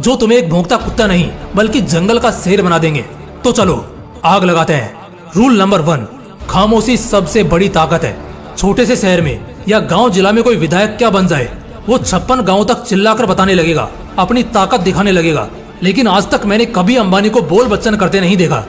जो तुम्हें एक भौंकता कुत्ता नहीं बल्कि जंगल का शेर बना देंगे। तो चलो आग लगाते हैं। रूल नंबर 1, खामोशी सबसे बड़ी ताकत है। छोटे से शहर में या गांव जिला में कोई विधायक क्या बन जाए, वो 56 गांव तक चिल्लाकर बताने लगेगा, अपनी ताकत दिखाने लगेगा। लेकिन आज तक मैंने कभी अंबानी को बोल बच्चन करते नहीं देखा।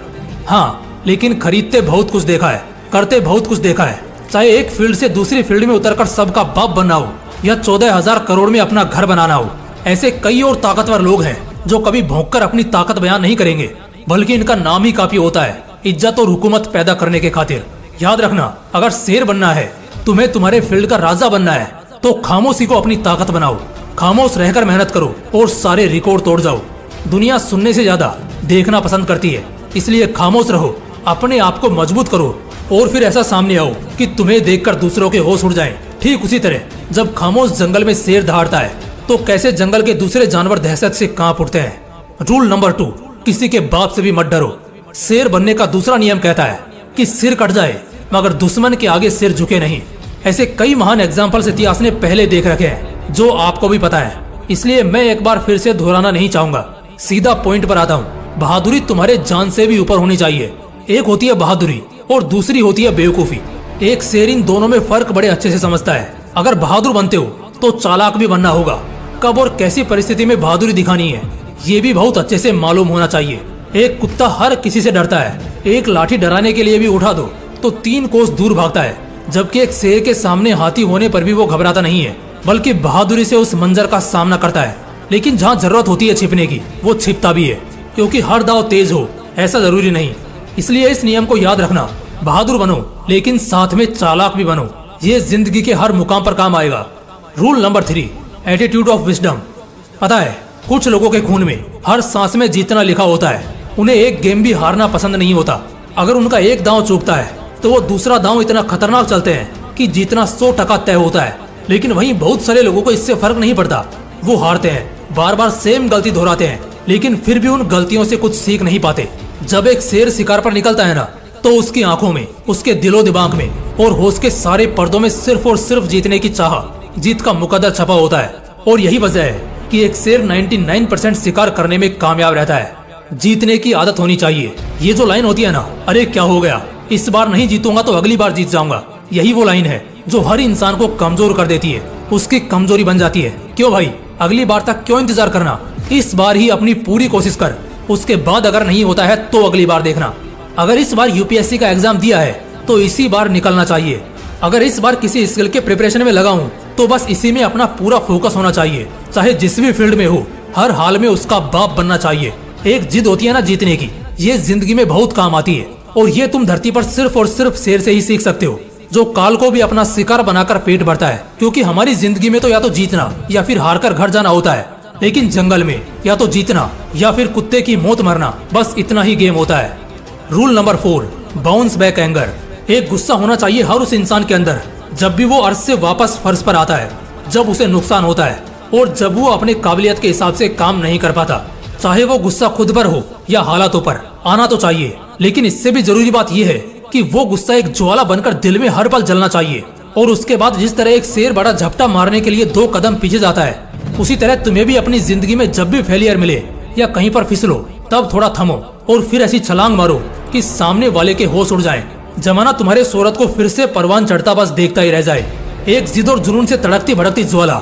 हाँ, लेकिन खरीदते बहुत कुछ देखा है, करते बहुत कुछ देखा है। चाहे एक फील्ड से दूसरी फील्ड में उतरकर सबका बाप बनना हो या 14,000 करोड़ में अपना घर बनाना हो, ऐसे कई और ताकतवर लोग हैं जो कभी भौंककर अपनी ताकत बयान नहीं करेंगे, बल्कि इनका नाम ही काफी होता है इज्जत और हुकूमत पैदा करने के खातिर। याद रखना, अगर शेर बनना है, तुम्हें तुम्हारे फील्ड का राजा बनना है, तो खामोशी को अपनी ताकत बनाओ। खामोश रहकर मेहनत करो और सारे रिकॉर्ड तोड़ जाओ। दुनिया सुनने से ज्यादा देखना पसंद करती है, इसलिए खामोश रहो, अपने आप को मजबूत करो और फिर ऐसा सामने आओ कि तुम्हें देखकर दूसरों के होश उड़ जाएं। ठीक उसी तरह जब खामोश जंगल में शेर दहाड़ता है तो कैसे जंगल के दूसरे जानवर दहशत से कांप उठते हैं। रूल नंबर 2, किसी के बाप से भी मत डरो। शेर बनने का दूसरा नियम कहता है कि सिर कट जाए मगर दुश्मन के आगे सिर झुके नहीं। ऐसे कई महान एग्जाम्पल्स इतिहास ने पहले देख रखे हैं जो आपको भी पता है, इसलिए मैं एक बार फिर से दोहराना नहीं चाहूंगा। सीधा पॉइंट पर आता हूँ। बहादुरी तुम्हारे जान से भी ऊपर होनी चाहिए। एक होती है बहादुरी और दूसरी होती है बेवकूफी। एक शेर इन दोनों में फर्क बड़े अच्छे से समझता है। अगर बहादुर बनते हो तो चालाक भी बनना होगा। कब और कैसी परिस्थिति में बहादुरी दिखानी है, ये भी बहुत अच्छे से मालूम होना चाहिए। एक कुत्ता हर किसी से डरता है, एक लाठी डराने के लिए भी उठा दो तो 3 कोस दूर भागता है, जबकि एक शेर के सामने हाथी होने पर भी वो घबराता नहीं है, बल्कि बहादुरी से उस मंजर का सामना करता है। लेकिन जहाँ जरूरत होती है छिपने की, वो छिपता भी है, क्योंकि हर दाव तेज हो ऐसा जरूरी नहीं। इसलिए इस नियम को याद रखना, बहादुर बनो लेकिन साथ में चालाक भी बनो। ये जिंदगी के हर मुकाम पर काम आएगा। Rule number 3, attitude of wisdom. पता है, कुछ लोगों के खून में हर सांस में जीतना लिखा होता है। उन्हें एक गेम भी हारना पसंद नहीं होता। अगर उनका एक दांव चूकता है तो वो दूसरा दांव इतना खतरनाक चलते हैं कि जीतना 100% तय होता है। लेकिन वहीं बहुत सारे लोगों को इससे फर्क नहीं पड़ता। वो हारते हैं, बार बार सेम गलती दोहराते हैं, लेकिन फिर भी उन गलतियों से कुछ सीख नहीं पाते। जब एक शेर शिकार पर निकलता है ना, तो उसकी आंखों में, उसके दिलो दिमाग में और होश के सारे पर्दों में सिर्फ और सिर्फ जीतने की चाह, जीत का मुकद्दर छपा होता है। और यही वजह है कि एक शेर 99% शिकार करने में कामयाब रहता है। जीतने की आदत होनी चाहिए। ये जो लाइन होती है ना, अरे क्या हो गया, इस बार नहीं जीतूंगा तो अगली बार जीत जाऊंगा, यही वो लाइन है जो हर इंसान को कमजोर कर देती है, उसकी कमजोरी बन जाती है। क्यों भाई, अगली बार तक क्यों इंतजार करना, इस बार ही अपनी पूरी कोशिश कर। उसके बाद अगर नहीं होता है तो अगली बार देखना। अगर इस बार यूपीएससी का एग्जाम दिया है तो इसी बार निकलना चाहिए। अगर इस बार किसी स्किल के प्रिपरेशन में लगा हूँ तो बस इसी में अपना पूरा फोकस होना चाहिए। चाहे जिस भी फील्ड में हो, हर हाल में उसका बाप बनना चाहिए। एक जिद होती है ना जीतने की, ये जिंदगी में बहुत काम आती है। और ये तुम धरती पर सिर्फ और सिर्फ शेर से ही सीख सकते हो, जो काल को भी अपना शिकार बनाकर पेट भरता है। क्योंकि हमारी जिंदगी में तो या तो जीतना या फिर हार कर घर जाना होता है, लेकिन जंगल में या तो जीतना या फिर कुत्ते की मौत मरना, बस इतना ही गेम होता है। Rule number 4, bounce back anger. एक गुस्सा होना चाहिए हर उस इंसान के अंदर जब भी वो अर्श से वापस फर्श पर आता है, जब उसे नुकसान होता है और जब वो अपने काबिलियत के हिसाब से काम नहीं कर पाता। चाहे वो गुस्सा खुद पर हो या हालातों पर, आना तो चाहिए। लेकिन इससे भी जरूरी बात यह है कि वो गुस्सा एक ज्वाला बनकर दिल में हर पल जलना चाहिए। और उसके बाद जिस तरह एक शेर बड़ा झपटा मारने के लिए 2 कदम पीछे जाता है, उसी तरह तुम्हें भी अपनी जिंदगी में जब भी फेलियर मिले या कहीं पर फिसलो, तब थोड़ा थमो और फिर ऐसी छलांग मारो कि सामने वाले के होश उड़ जाएं। जमाना तुम्हारे शोहरत को फिर से परवान चढ़ता बस देखता ही रह जाए। एक जिद और जुनून से तड़कती भड़कती ज्वाला